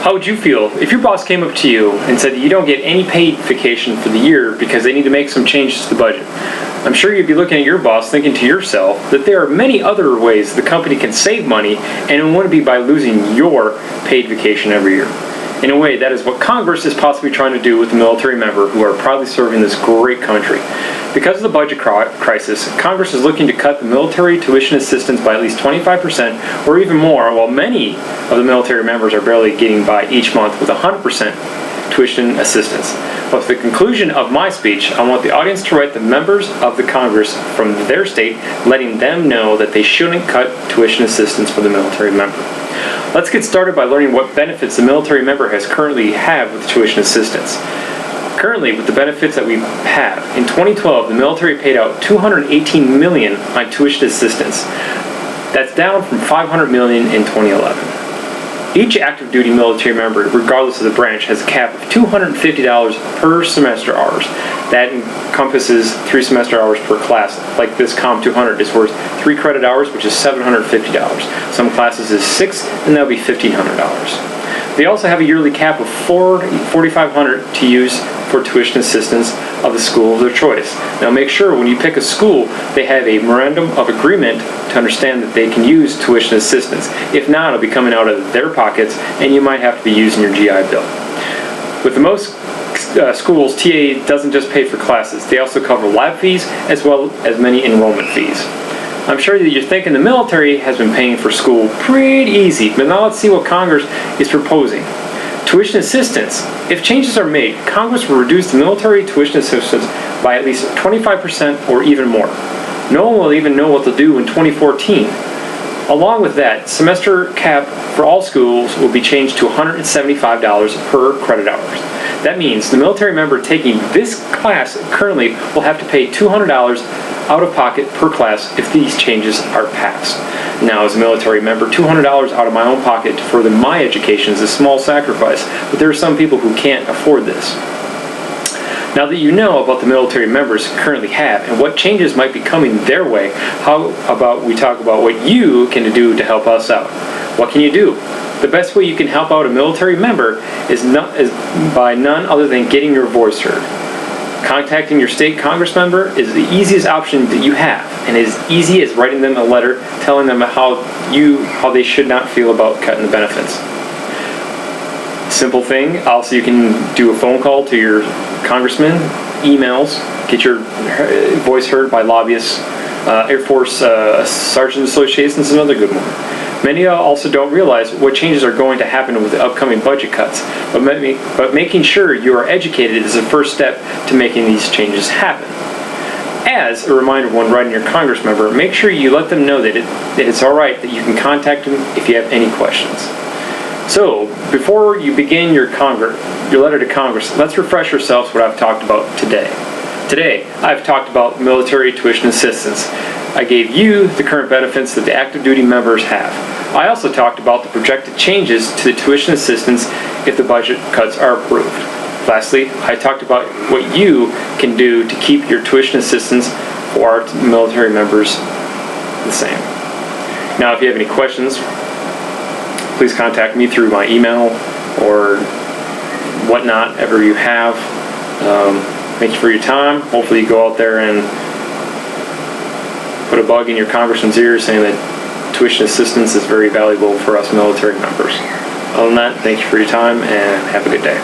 How would you feel if your boss came up to you and said that you don't get any paid vacation for the year because they need to make some changes to the budget? I'm sure you'd be looking at your boss thinking to yourself that there are many other ways the company can save money, and it wouldn't be by losing your paid vacation every year. In a way, that is what Congress is possibly trying to do with the military member who are proudly serving this great country. Because of the budget crisis, Congress is looking to cut the military tuition assistance by at least 25% or even more, while many of the military members are barely getting by each month with 100% tuition assistance. But at the conclusion of my speech, I want the audience to write the members of the Congress from their state, letting them know that they shouldn't cut tuition assistance for the military member. Let's get started by learning what benefits the military member has currently have with tuition assistance. Currently, with the benefits that we have, in 2012, the military paid out $218 million on tuition assistance. That's down from $500 million in 2011. Each active duty military member, regardless of the branch, has a cap of $250 per semester hours. That encompasses 3 semester hours per class. Like this COM 200 is worth 3 credit hours, which is $750. Some classes is 6, and that'll be $1,500. They also have a yearly cap of $4,500 to use for tuition assistance of the school of their choice. Now make sure when you pick a school, they have a memorandum of agreement to understand that they can use tuition assistance. If not, it'll be coming out of their pockets, and you might have to be using your GI Bill. With the most schools, TA doesn't just pay for classes. They also cover lab fees as well as many enrollment fees. I'm sure that you're thinking the military has been paying for school pretty easy, but now let's see what Congress is proposing. Tuition assistance. If changes are made, Congress will reduce the military tuition assistance by at least 25% or even more. No one will even know what they'll do in 2014. Along with that, semester cap for all schools will be changed to $175 per credit hours. That means the military member taking this class currently will have to pay $200 out of pocket per class if these changes are passed. Now, as a military member, $200 out of my own pocket to further my education is a small sacrifice, but there are some people who can't afford this. Now that you know about the military members currently have and what changes might be coming their way, how about we talk about what you can do to help us out? What can you do? The best way you can help out a military member is by none other than getting your voice heard. Contacting your state Congress member is the easiest option that you have, and as easy as writing them a letter telling them how they should not feel about cutting the benefits. Simple thing. Also, you can do a phone call to your congressman, emails, get your voice heard by lobbyists, Air Force Sergeant Association is another good one. Many also don't realize what changes are going to happen with the upcoming budget cuts, but making sure you are educated is the first step to making these changes happen. As a reminder when writing your Congress member, make sure you let them know that it's all right, that you can contact them if you have any questions. So, before you begin your letter to Congress, let's refresh ourselves what I've talked about today. Today, I've talked about military tuition assistance. I gave you the current benefits that the active duty members have. I also talked about the projected changes to the tuition assistance if the budget cuts are approved. Lastly, I talked about what you can do to keep your tuition assistance for our military members the same. Now, if you have any questions, please contact me through my email or whatnot, ever you have. Thank you for your time. Hopefully you go out there and put a bug in your congressman's ear saying that tuition assistance is very valuable for us military members. Other than that, thank you for your time and have a good day.